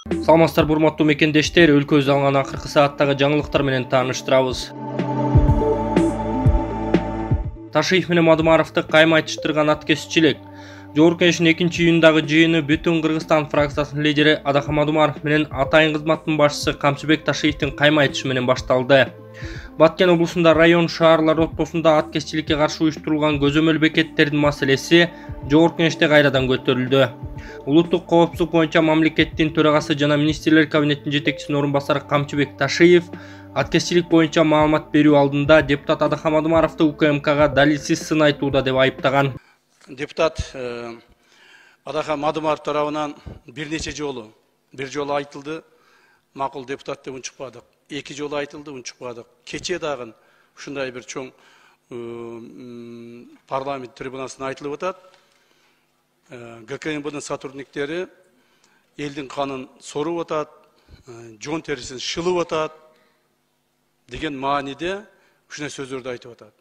Саламатсыздар урматтуу мекендештер, өлкөбүздө алган акыркы сааттагы жаңылыктар менен тааныштырабыз. Ташиев менен Мадумаровду кайма айтыштырган аткезчилик. Жогорку Кеңештин 2-июндагы жыйыны бүтүн Кыргызстан фракциясынын лидери Адаха Мадумаров менен Атайын кызматтын башчысы Камчыбек Ташиевдин кайма айтышы менен башталды. Баткен облусунда район шаарлар ортосунда аткезчиликке каршы уюштурулган көзөмөл бекеттердин маселеси Жогорку Кеңеште кайрадан көтөрүлдү. Улуттук коопсуздук боюнча мамлекеттин төрагасы жана министрлер кабинетинин жетекчисинин орун басары Камчыбек Ташиев аткезчилик боюнча маалымат берүү алдында депутат Адаха Мадумаровду УКМКга далилсиз сын айтууда деп айыптаган. Депутат Адаха Мадумаров тарабынан бир жолу айтылды, макул депутат деп унчукпадык. 2 жолу айтылды, унчукпадык. Кече дагы ушундай бир чоң парламент трибунасына айтылып атат. ГКМБдын сотрудниктери элдин канын соруп атат, жон терисин шылып атат деген мааниде ушундай сөздөрдү айтып атат.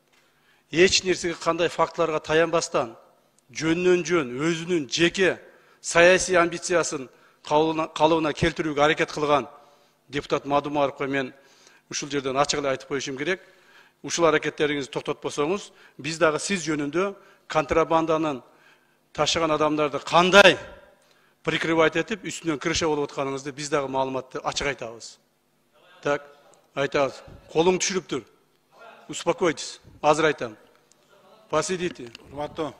Эч нерсеге кандай фактыларга таянбастан жөн өзүнүн жеке саясий амбициясын калыбына келтирүүгө аракет кылган депутат Мадумаровго мен ушул жерден ачык эле айтып коюшум керек. Ушул аракеттериңизди токтотпосоңуз, биз дагы сиз жөнүндө контрабанданын ташыган адамдарды кандай прикрывать этип, үстүнөн крыша болуп атканыңызды биз дагы маалыматты ачык айтабыз. Так, айтабыз. Колуң түшүрүптүр. Успокойтесь. Азыр айтам. Посидите. Урматтуу.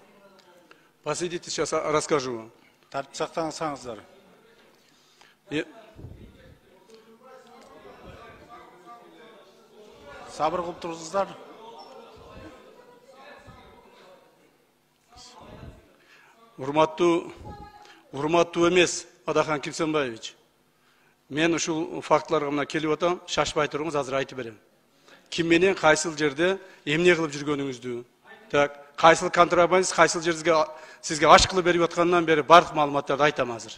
Посидите, сейчас расскажу вам. Тартип сактансаңыздар. Сабыр кылып турсуздар. Урматтуу эмес Адахан Кимсенбаевич. Мен ушул фактларга мына келип атам, шашпай туруңуз, азыр айтып берем. Ким менен кайсыл жерде эмне кылып жүргөнүңүздү, так, кайсыл контрабандист, кайсыл жерге сизге аш кылып берип аткандан бери бардык маалыматтарды айтам азыр.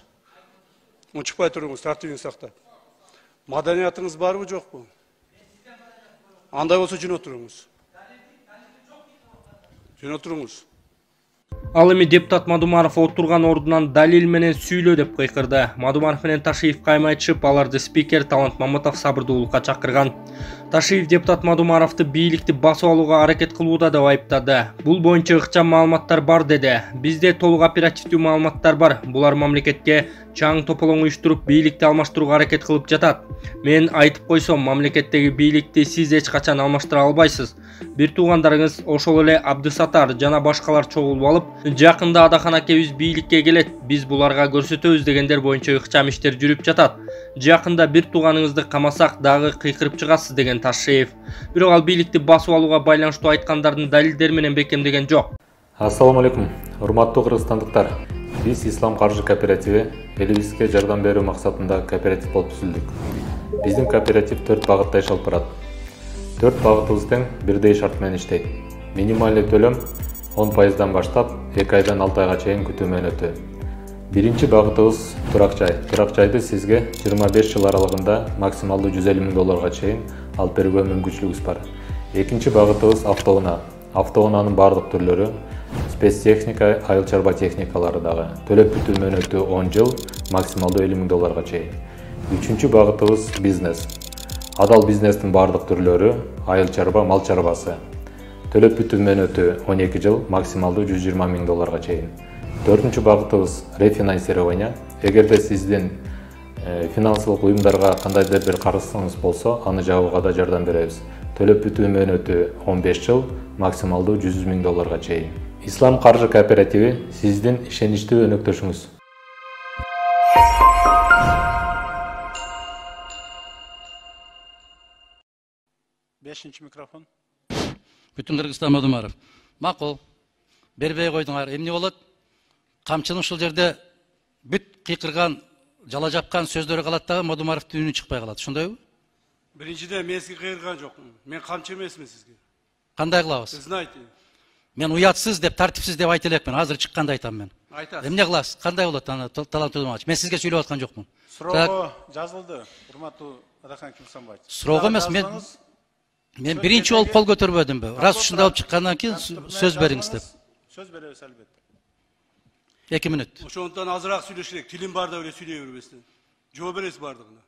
Унчукпай туруңуз, тартибиңизди сактап. Маданиятыңыз барбы, жокпу? Андай болсо жөн отуруңуз. Жөн отуруңуз. Ал эми депутат Мадумаров отурган ордунан далил менен сүйлөө деп кыйкырды. Мадумаров менен Ташиев кайма айтышып, аларды спикер Талант Мамытов сабырдуулукка чакырган. Ташиев депутат Мадумаровду бийликти басып алууга аракет кылууда деп айыптады. Бул боюнча ыкчам маалыматтар бар деди. Бизде толук оперативдүү маалыматтар бар. Булар мамлекетке чаң тополоң уюштуруп бийликти алмаштырууга аракет кылып жатат. Мен айтып койсом, мамлекеттеги бийликти сиз эч качан алмаштыра албайсыз. Бир туугандарыңыз ошол эле Абдысатар жана башкалар чогулуп алып, жакында Адахан акебиз бийликке келет, биз буларга көрсөтөбүз дегендер боюнча ыкчам иштер жүрүп жатат. Жакында бир тууганыңызды камасак дагы кыйкырып чыгасыз деген Ташиев. Бирок ал бийликти басып алууга байланыштуу айткандардын далилдери менен бекемдеген жок. Ассаламу алейкум, урматтуу кыргызстандыктар. Биз Ислам каржы кооперативи элибизге жардам берүү максатында кооператив болуп түзүлдүк. Биздин кооператив 4 багытта иш алып барат. 4 багытыбыз тең бирдей шарт менен иштейт. Минималдуу төлөм 10%дан баштап 2 айдан 6 айга чейин күтүү мөөнөтү. Биринчи багытыбыз турак жай. Турак жайды сизге 25 жыл аралыгында максималдуу 150 000 долларга чейин алып берүүгө мүмкүнчүлүгүбүз бар. Экинчи багытыбыз автоунаа. Автоунаанын бардык түрлөрү, спецтехника, айыл чарба техникалары дагы. Төлөп бүтүү мөөнөтү 10 жыл, максималдуу 50 000 долларга чейин. Үчүнчү багытыбыз бизнес. Адал бизнестин бардык түрлөрү, айыл чарба, мал чарбасы. Төлөп бүтүү мөөнөтү 12 жыл, максималдуу 120 000 долларга чейин. Төртүнчү багытыбыз рефинансирование. Эгерде сиздин финансылык уюмдарга кандайдыр бир карызыңыз болсо, аны жабууга да жардам беребиз. Төлөп бүтүү мөөнөтү 15 жыл, максималдуу 100 000 долларга чейин. Ислам каржы кооперативи сиздин ишеничтүү өнөктөшүңүз. Бешинчи микрофон. Бүтүн Кыргызстан Мадумаров. Макул. Бербей койдуңар. Эмне болот? Камчынын ушул жерде бүт кыйкырган, жала жапкан сөздөрү калат дагы Мадумаровдун үнү чыкпай калат. Ошондойбу? Биринчиден мен сизге кыйырган жокмун. Мен камчы эмесмин сизге. Кандай кылабыз? Знаете. Мен уятсыз деп, тартипсиз деп айта элекмин. Азыр чыкканда айтам мен. Айтасыз. Эмне кыласыз? Кандай болот аны Талант Мамытович? Мен сизге сүйлөп аткан жокмун. Суроого жазылды. Урматтуу Адахан Кимсенбаевич. Суроого эмес, мен биринчи болуп кол көтөрбөдүмбү. Раз ушундай болуп чыккандан кийин сөз бериңиз деп. Сөз беребиз албетте. 2 мүнөт. Ошондон азыраак сүйлөшүрөк. Тилим бар да эле сүйлөй бербестен. Жооп бересиз бардыгына.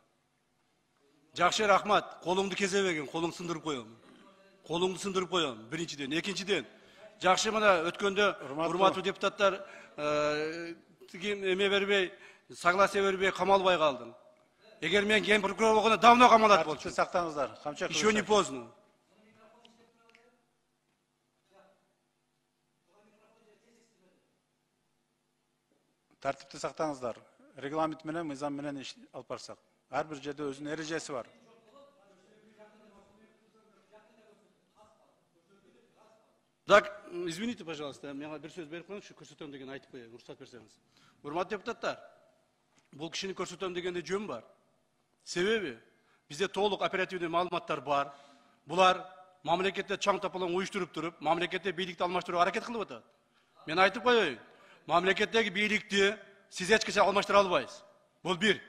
Жакшы, рахмат. Колуңду кезебеген, колуң сындырып коем. Колуңду сындырып коем. Биринчиден, экинчиден. Жакшы, мына өткөндө урматтуу депутаттар эме бербей, согласие бербей камалбай калдың. Эгер мен ген прокурор болгондо давно камалат болчу. Сактаңыздар. Камчак. Еще не поздно. Тартипти сактаңыздар. Регламент менен, мыйзам менен иш алып барсак. Ар бир жерде өзүнүн эрежеси бар. Так, извините, пожалуйста, мен бир сөз берип коюңузчу, көрсөтөм деген айтып коеюн, уруксат берсеңиз. Урматтуу депутаттар, бул кишини көрсөтөм дегенде жөн бар. Себеби бизде толук оперативдүү маалыматтар бар. Булар мамлекетте чаң тапалаң уюштуруп туруп, мамлекетте бийликти алмаштырууга аракет кылып атат. Мен айтып коеюн, мамлекеттеги бийликти сиз эч качан алмаштыра албайсыз. Бул бир.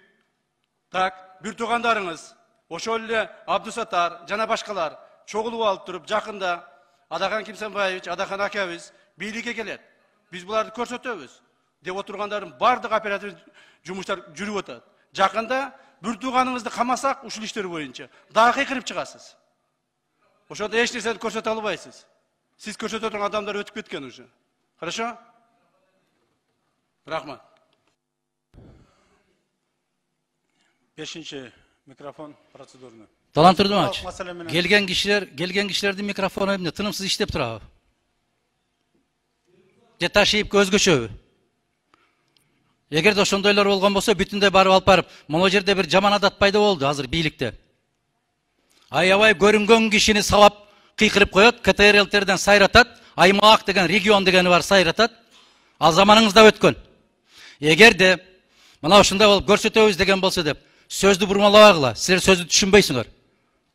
Так, бир туугандарыңыз, ошол эле Абдусаттар жана башкалар чогулуп алып туруп, жакында Адахан Кимсенбаевич, Адахан акабыз бийликке келет. Биз буларды көрсөтөбүз деп отургандардын бардык оператив жумуштар жүрүп атат. Жакында бир тууганыңызды камасак, ушул иштер боюнча дагы кыйкырып чыгасыз. Ошондо эч нерсени көрсөтө албайсыз. Сиз көрсөтө турган адамдар өтүп кеткен уже. Хорошо? Рахмат. 5-нчи микрофон процедурный. Талант Турдумович, келген кишилердин микрофону эмне тынымсыз иштеп турабы? Же Ташиевке өзгөчөбү? Эгерде ошондойлор болгон болсо, бүтүндөй барып алып барып, могу жерде бир жаман адат пайда болду азыр бийликте. Аябай көрүнгөн кишини сабап кыйкырып коет, КТРЛтерден сайратат, аймак деген, регион дегени бар сайратат. Ал заманыңызда өткөн. Эгерде мына ушундай болуп көрсөтөбүз деген болсо деп, сөздү бурмалабагыла, силер сөздү түшүнбөйсүңөр.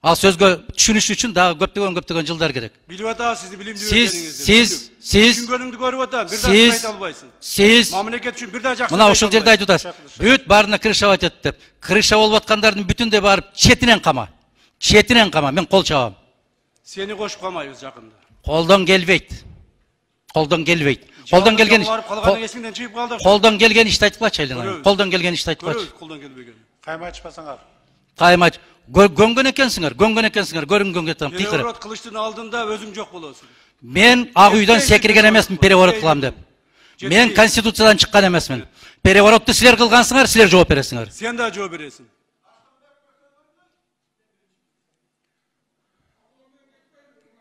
Ал сөзгө түшүнүш үчүн дагы көптөгөн жылдар керек. Билип атабыз сизди билимдүү экениңизди. Сиз түшүнгөнүңдү көрүп атам, бир дагы айта албайсың. Сиз мамлекет үчүн бир дагы жакшы. Мына ушул жерде айтып атасыз. Бүт баарына крышавать этип деп. Крыша болуп аткандардын бүтүндөй барып четинен кама. Четинен кама, мен кол чабам. Сени кошуп камайбыз жакында. Колдон келбейт. Колдон келбейт. Колдон келген ишти айтып калчы Айлана. Колдон келген ишти айтып калчы. Колдон келбеген. Кайма ачпасаңар. Каймач, гөнгөн экенсиңер, көрүнгөнгө тем кыйкырып. Переворот кылыштын алдында өзүң жок болосуң. Мен ак үйдөн секирген эмесмин переворот кылам деп. Мен конституциядан чыккан эмесмин. Переворотты силер кылгансыңар, силер жооп бересиңер. Сен да жооп бересиң.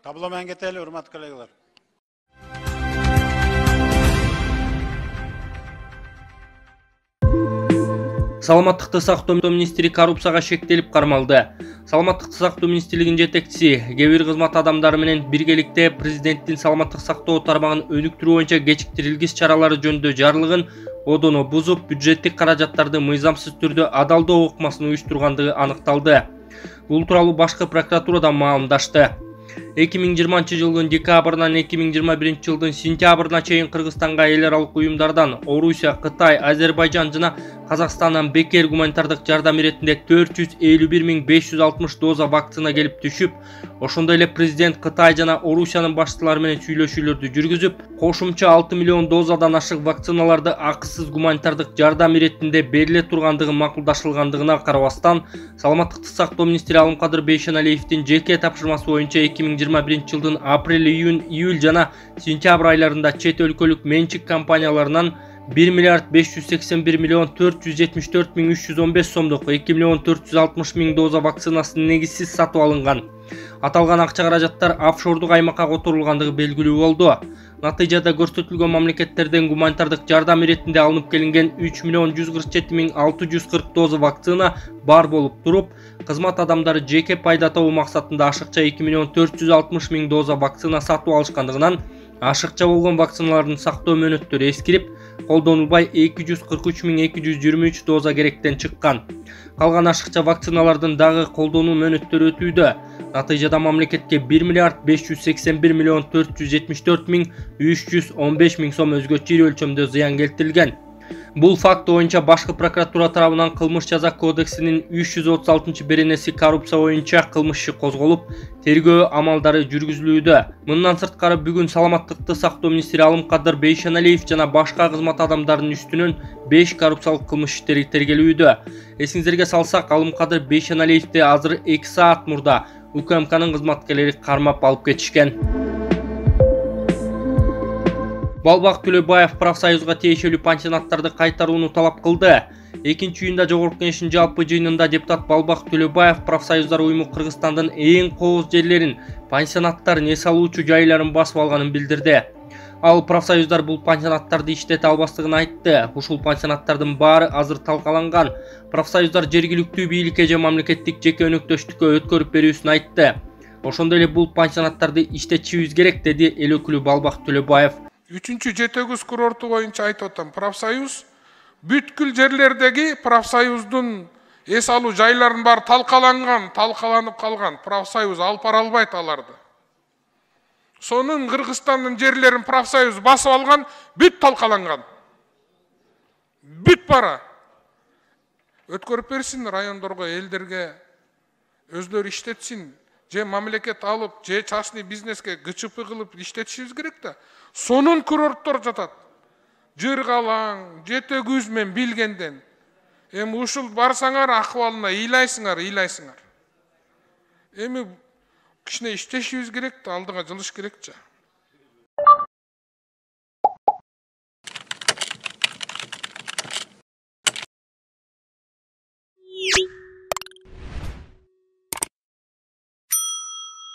Табло менен кетели, урматтуу коллегалар. Саламаттыкты сактоо министри коррупцияга шектелип кармалды. Саламаттыкты сактоо министрлигинин жетекчиси кээ бир кызмат адамдары менен биргеликте президенттин саламаттык сактоо тармагын өнүктүрүү боюнча кечиктирилгис чаралары жөнүндө жарлыгын одоно бузуп, бюджеттик каражаттарды мыйзамсыз түрдө адалдоо укмасын уюштургандыгы аныкталды. Бул тууралуу башкы прокуратурадан маалымдашты. 2020 жылдын декабрынан 2021 жылдын сентябрына чейин Кыргызстанга эл аралык уюмдардан Орусия, Кытай, Азербайжан жана Казакстандан бекер гуманитардык жардам иретинде 451.560 доза вакцина келип түшүп, ошондой эле президент Кытай жана Орусиянын башчылары менен сүйлөшүүлөрдү жүргүзүп, кошумча 6 миллион дозадан ашык вакциналарды акысыз гуманитардык жардам иретинде бериле тургандыгы макулдашылгандыгына карабастан, саламаттыкты сактоо министри Алымкадыр Бейшеналиевдин жеке тапшырмасы боюнча 2021 жылдын апрель, июль жана сентябрь айларында чет өлкөлүк менчик компанияларынан 1.581.474.315 сомдук 2.460.000 доза вакцинасын негизсиз сатып алынган. Аталган акча каражаттар офшордук аймакка которулгандыгы белгилүү болду. Натыйжада көрсөтүлгөн мамлекеттерден гуманитардык жардам иретинде алынып келинген 3.147.640 доза вакцина бар болуп туруп, кызмат адамдары жеке пайда табуу максатында ашыкча 2.460.000 доза вакцина сатып алышкандыгынан, ашыкча болгон вакциналардын сактоо мөөнөттөрү эскирип, колдонулбай 243.223 доза керектен чыккан. Калган ашыкча вакциналардын дагы колдонуу мөөнөттөрү өтүүдө. Натыйжада мамлекетке 1.581.474.315 сом өзгөчө ири өлчөмдө зыян келтирилген. Бул факт боюнча башкы прокуратура тарабынан кылмыш жаза кодексинин 336-беренеси коррупция боюнча кылмыш иши козголуп, тергөө амалдары жүргүзүлүүдө. Мындан сырткары бүгүн саламаттыкты сактоо министри Алымкадыр Бейшеналиев жана башка кызмат адамдарынын үстүнөн 5 коррупциялык кылмыш иштери тергелүүдө. Эсиңиздерге салсак, Алымкадыр Бейшеналиевди азыр 2 саат мурда УКМКнын кызматкерлери кармап алып кетишкен. Балбак Төлөбаев профсоюзга тиешелүү пансионаттарды кайтарууну талап кылды. 2-июнда Жогорку Кеңештин жалпы жыйынында депутат Балбак Төлөбаев профсоюздар уюму Кыргызстандын эң кооз жерлерин, пансионаттар, эс алуучу жайларын басып алганын билдирди. Ал профсоюздар бул пансионаттарды иштете албастыгын айтты. Ушул пансионаттардын баары азыр талкаланган. Профсоюздар жергиликтүү бийликке же мамлекеттик жеке өнөктөштүккө өткөрүп берүүсүн айтты. Ошондой эле бул пансионаттарды иштетишибиз керек, деди эл өкүлү Балбак Төлөбаев. 3-Жетегүз курорту боюнча айтып атам, профсоюз бүткүл жерлердеги профсоюздун эс алуу жайларын баары талкаланып калган. Профсоюз алып бара албайт аларды. Сонун Кыргызстандын жерлерин профсоюз басып алган, бүт талкаланган. Бүт бара. Өткөрүп берсин райондорго, элдерге, өздөрү иштетсин. Же мамлекет алып, же частный бизнеске ГЧП кылып иштетишибиз керек да. Сонун курорттор жатат. Жыргалаң, Жетегүз мен билгенден. Эми ушул барсаңар акыбалына ыйлайсыңар. Эми кичине иштешибиз керек да, алдыга жылыш керек жа.